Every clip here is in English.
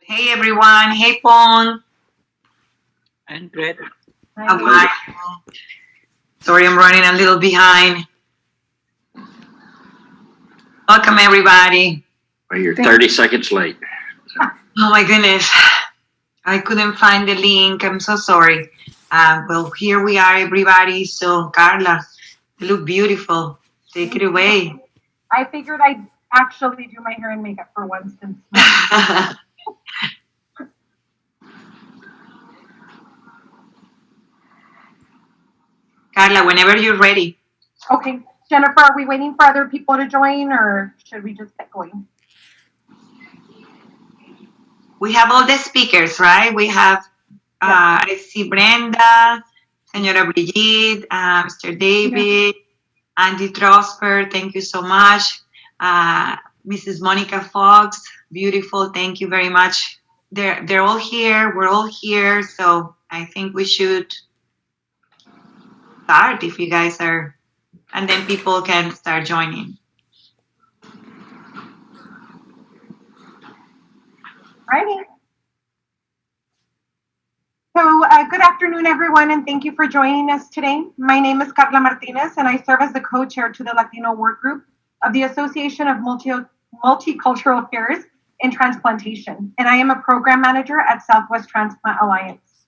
Hey everyone. Hey Pong. And Brett. How are you? Sorry, I'm running a little behind. Welcome everybody. Well, you're 30 seconds late. Oh my goodness. I couldn't find the link. I'm so sorry. Well, here we are, everybody. So, Carla, you look beautiful. Take it away. I figured I'd actually do my hair and makeup for once since. Carla, whenever you're ready. Okay, Jennifer, are we waiting for other people to join or should we just get going? We have all the speakers, right? We have, I see Brenda, Senora Brigitte, Mr. David, Andy Trosper, thank you so much. Mrs. Monica Fox, beautiful, thank you very much. They're all here, we're all here, so I think we should start if you guys are, and then people can start joining. Righty. So, good afternoon, everyone, and thank you for joining us today. My name is Carla Martinez, and I serve as the co-chair to the Latino Work Group of the Association of Multicultural Affairs in Transplantation, and I am a program manager at Southwest Transplant Alliance.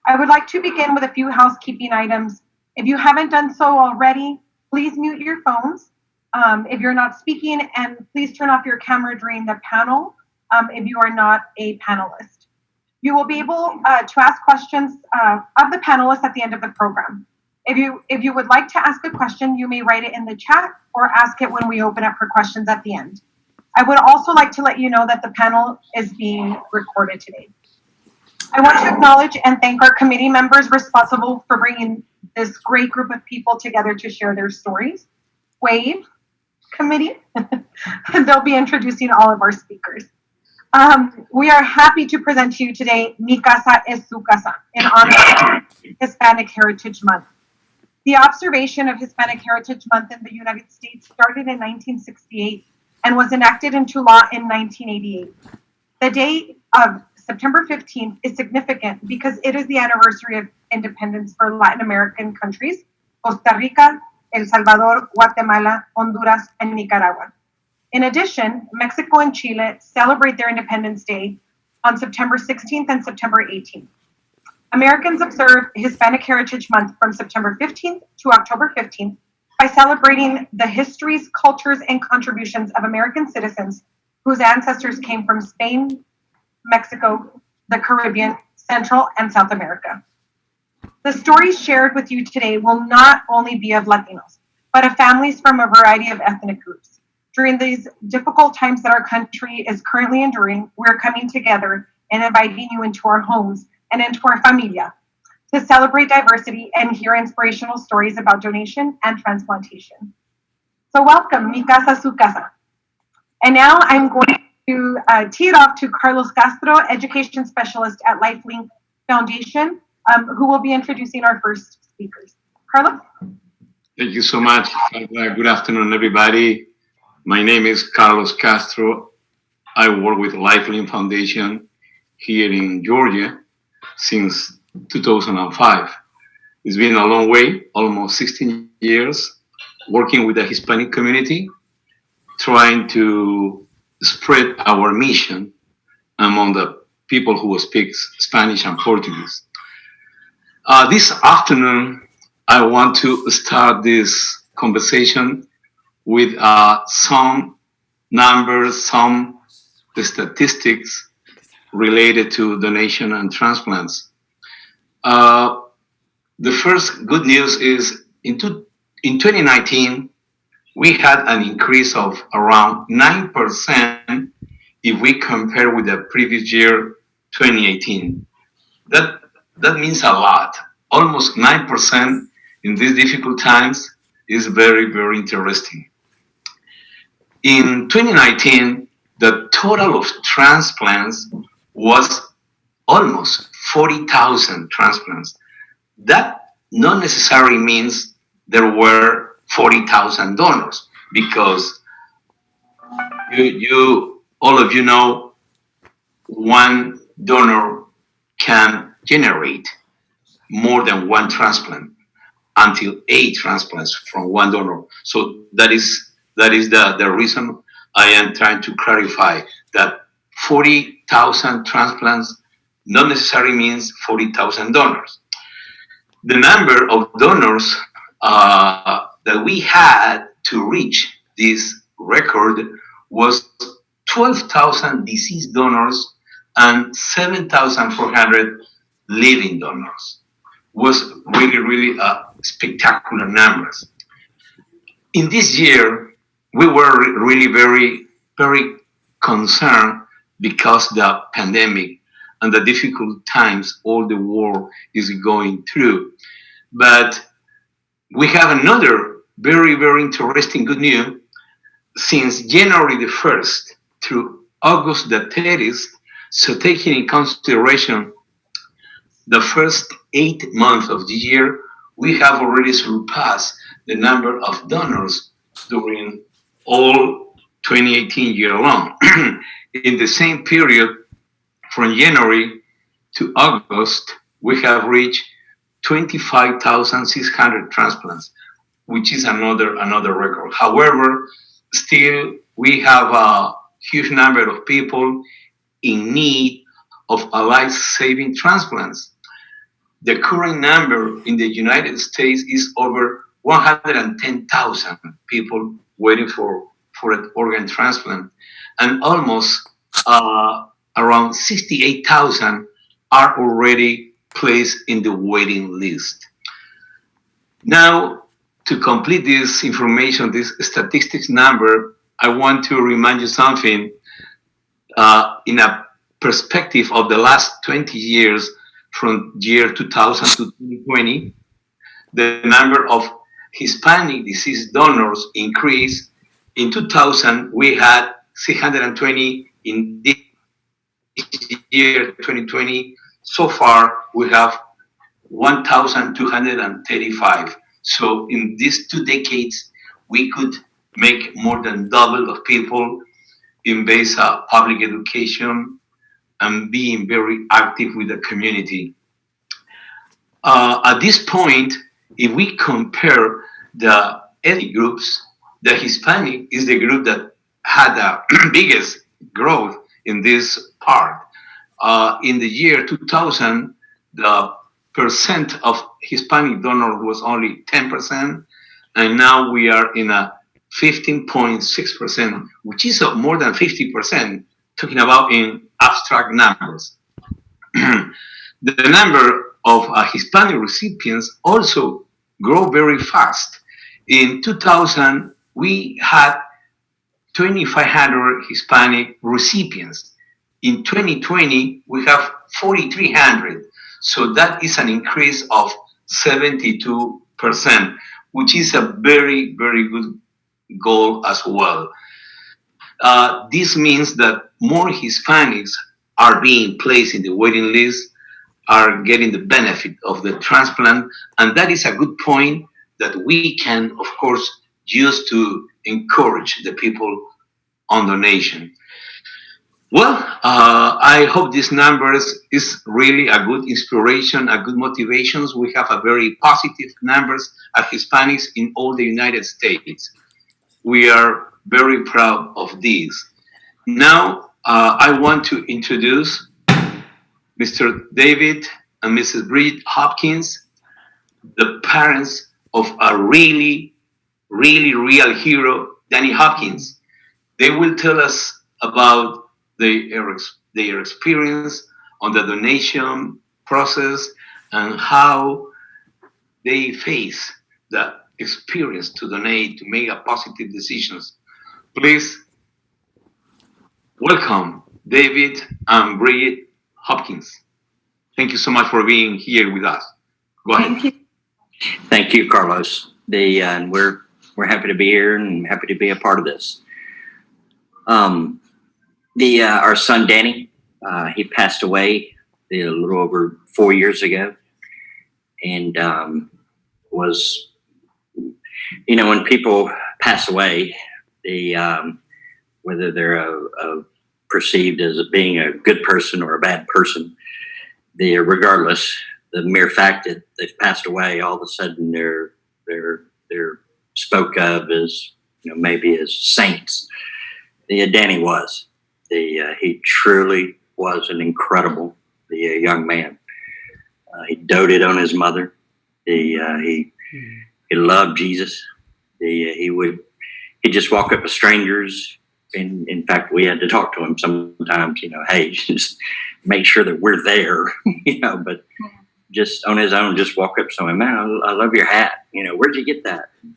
I would like to begin with a few housekeeping items. If you haven't done so already, please mute your phones if you're not speaking, and please turn off your camera during the panel if you are not a panelist. You will be able to ask questions of the panelists at the end of the program. If you would like to ask a question, you may write it in the chat or ask it when we open up for questions at the end. I would also like to let you know that the panel is being recorded today. I want to acknowledge and thank our committee members responsible for bringing this great group of people together to share their stories. WAVE committee, they'll be introducing all of our speakers. We are happy to present to you today Mi Casa es Su Casa in honor of Hispanic Heritage Month. The observation of Hispanic Heritage Month in the United States started in 1968 and was enacted into law in 1988. The date of September 15th is significant because it is the anniversary of independence for Latin American countries, Costa Rica, El Salvador, Guatemala, Honduras, and Nicaragua. In addition, Mexico and Chile celebrate their Independence Day on September 16th and September 18th. Americans observe Hispanic Heritage Month from September 15th to October 15th by celebrating the histories, cultures, and contributions of American citizens whose ancestors came from Spain, Mexico, the Caribbean, Central, and South America. The stories shared with you today will not only be of Latinos, but of families from a variety of ethnic groups. During these difficult times that our country is currently enduring, we're coming together and inviting you into our homes and into our familia to celebrate diversity and hear inspirational stories about donation and transplantation. So welcome, Mi Casa, Su Casa. And now I'm going to tee it off to Carlos Castro, Education Specialist at Lifelink Foundation, who will be introducing our first speakers. Carlos? Thank you so much. Good afternoon, everybody. My name is Carlos Castro. I work with Lifelink Foundation here in Georgia since 2005. It's been a long way, almost 16 years, working with the Hispanic community, trying to spread our mission among the people who speak Spanish and Portuguese. This afternoon, I want to start this conversation with some numbers, some statistics related to donation and transplants. The first good news is in 2019, we had an increase of around 9% if we compare with the previous year, 2018. That means a lot. Almost 9% in these difficult times is very, very interesting. In 2019, the total of transplants was almost 40,000 transplants. That not necessarily means there were 40,000 donors, because all of you know one donor can generate more than one transplant until 8 transplants from one donor. So that is the reason I am trying to clarify that 40,000 transplants not necessarily means 40,000 donors. The number of donors that we had to reach this record was 12,000 deceased donors and 7,400 living donors. Was really, really spectacular numbers. In this year, we were really very, very concerned because the pandemic and the difficult times all the world is going through. But we have another very, very interesting good news. Since January the 1st through August the 30th, so taking in consideration the first 8 months of the year, we have already surpassed the number of donors during all 2018 year long. In the same period, from January to August, we have reached 25,600 transplants, which is another record. However, still we have a huge number of people in need of a life-saving transplants. The current number in the United States is over 110,000 people waiting for an organ transplant, and almost around 68,000 are already placed in the waiting list. Now, to complete this information, this statistics number, I want to remind you something in a perspective of the last 20 years, from year 2000 to 2020, the number of Hispanic disease donors increased. In 2000, we had 620. In this year, 2020, so far we have 1,235. So in these 2 decades, we could make more than double of people in base of public education and being very active with the community. At this point, if we compare the ethnic groups, the Hispanic is the group that had the biggest growth in this part. In the year 2000, the percent of Hispanic donors was only 10%, and now we are in a 15.6%, which is more than 50%, talking about in abstract numbers. The number of Hispanic recipients also grow very fast. In 2000, we had 2,500 Hispanic recipients. In 2020, we have 4,300. So that is an increase of 72%, which is a very, very good goal as well. This means that more Hispanics are being placed in the waiting list, are getting the benefit of the transplant, and that is a good point that we can, of course, use to encourage the people on donation. Well, I hope these numbers is really a good inspiration, a good motivations. We have a very positive numbers of Hispanics in all the United States. We are very proud of this. Now, I want to introduce Mr. David and Mrs. Bridget Hopkins, the parents of a really, really real hero, Danny Hopkins. They will tell us about their experience on the donation process and how they face the experience to donate, to make a positive decisions. Please welcome David and Bridget Hopkins. Thank you so much for being here with us. Go ahead. Thank you. Thank you, Carlos. And we're happy to be here and happy to be a part of this. Our son Danny, he passed away a little over 4 years ago, and was, when people pass away, they whether they're a perceived as being a good person or a bad person. Regardless, the mere fact that they've passed away, all of a sudden they're spoke of as, maybe as saints. Danny was. He truly was an incredible young man. He doted on his mother. He loved Jesus. He'd just walk up to strangers. And in fact, we had to talk to him sometimes, hey, just make sure that we're there, but just on his own, just walk up to someone, man, I love your hat. Where'd you get that? I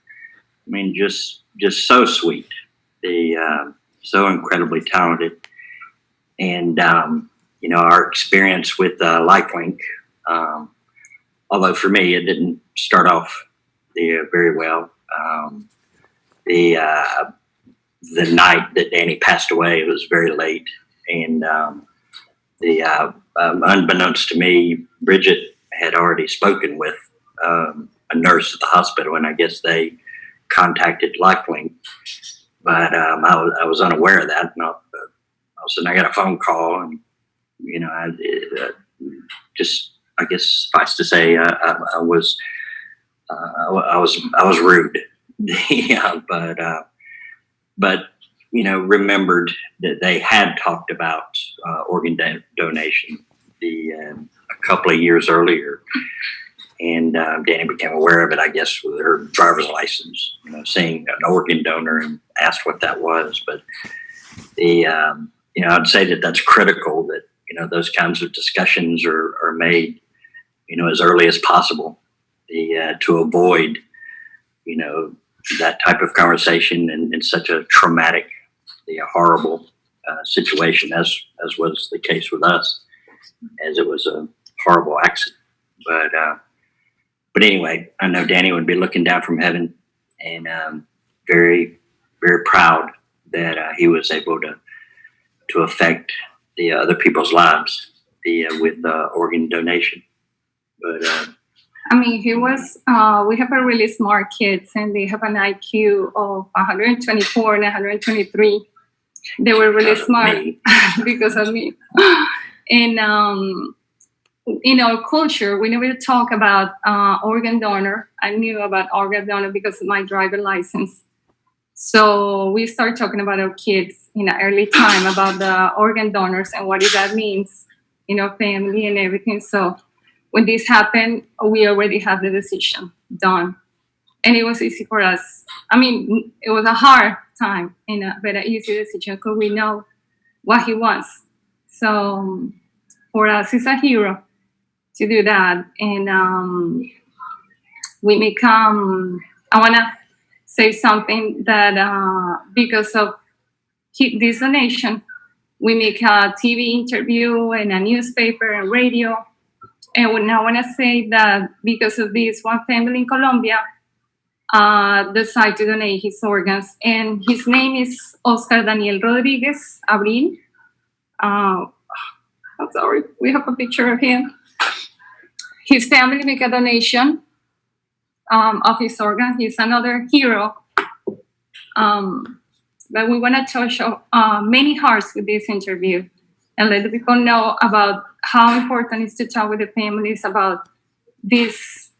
mean, just so sweet. So incredibly talented. And, our experience with Lifelink, although for me, it didn't start off very well. The night that Danny passed away, it was very late. And unbeknownst to me, Bridget had already spoken with a nurse at the hospital, and I guess they contacted Lifelink. But I was unaware of that. And all of a sudden, I got a phone call, and I guess suffice to say, I was rude. Yeah, but remembered that they had talked about organ donation a couple of years earlier, and Danny became aware of it, I guess, with her driver's license, seeing an organ donor, and asked what that was. But I'd say that that's critical, that those kinds of discussions are made as early as possible, to avoid that type of conversation in such a traumatic, horrible situation as was the case with us, as it was a horrible accident. But anyway, I know Danny would be looking down from heaven, and very, very proud that he was able to affect the other people's lives with organ donation. But he was, we have a really smart kids, and they have an IQ of 124 and 123. They were really smart because of me. And in our culture, we never talk about organ donor. I knew about organ donor because of my driver license. So we start talking about our kids in an early time about the organ donors and what that means, family and everything. So when this happened, we already had the decision done. And it was easy for us. It was a hard time, but an easy decision because we know what he wants. So for us, he's a hero to do that. And we become, I want to say something that because of this donation, we make a TV interview and a newspaper and radio. And I want to say that because of this, one family in Colombia decided to donate his organs. And his name is Oscar Daniel Rodriguez Abril. I'm sorry, we have a picture of him. His family made a donation of his organ. He's another hero. But we want to touch many hearts with this interview and let the people know about how important it is to talk with the families about this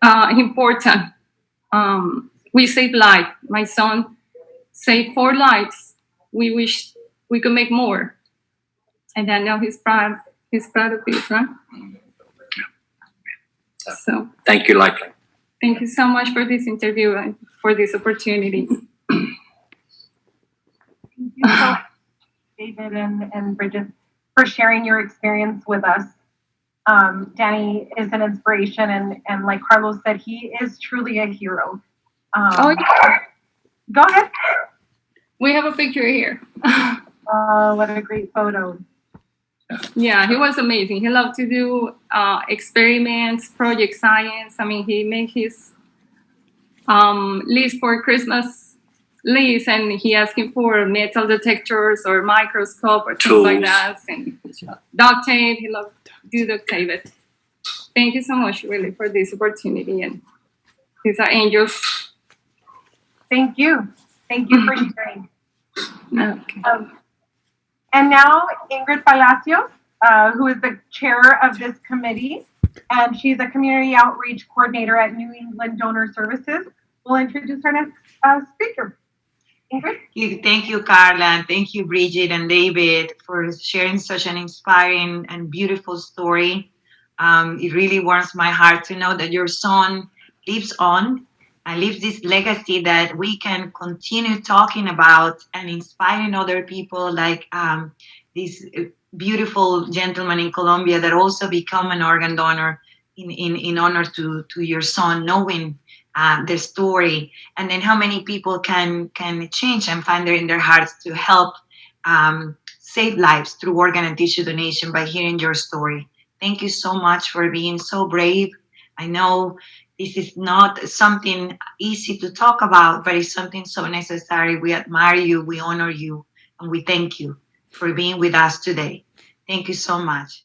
important. We saved life. My son saved 4 lives. We wish we could make more. And I know he's proud of this, right? So thank you, Lifelink. Thank you so much for this interview and for this opportunity. Thank you so much, David and Bridget, for sharing your experience with us. Danny is an inspiration, and like Carlos said, he is truly a hero. Yeah. Go ahead. We have a picture here. Oh, what a great photo. Yeah, he was amazing. He loved to do experiments, project science. He made his list for Christmas list, and he asking for metal detectors or microscope or things like that, and duct tape. He loved to do duct tape. Thank you so much, really, for this opportunity. And these are angels. Thank you. Thank you for sharing. Okay. And now Ingrid Palacios, who is the chair of this committee, and she's a community outreach coordinator at New England Donor Services, will introduce our next speaker. Ingrid? Thank you, Carla, and thank you, Bridget and David, for sharing such an inspiring and beautiful story. It really warms my heart to know that your son lives on and leaves this legacy that we can continue talking about and inspiring other people like this beautiful gentleman in Colombia that also become an organ donor in honor to your son, knowing their story, and then how many people can change and find it in their hearts to help save lives through organ and tissue donation by hearing your story. Thank you so much for being so brave. I know this is not something easy to talk about, but it's something so necessary. We admire you, we honor you, and we thank you for being with us today. Thank you so much.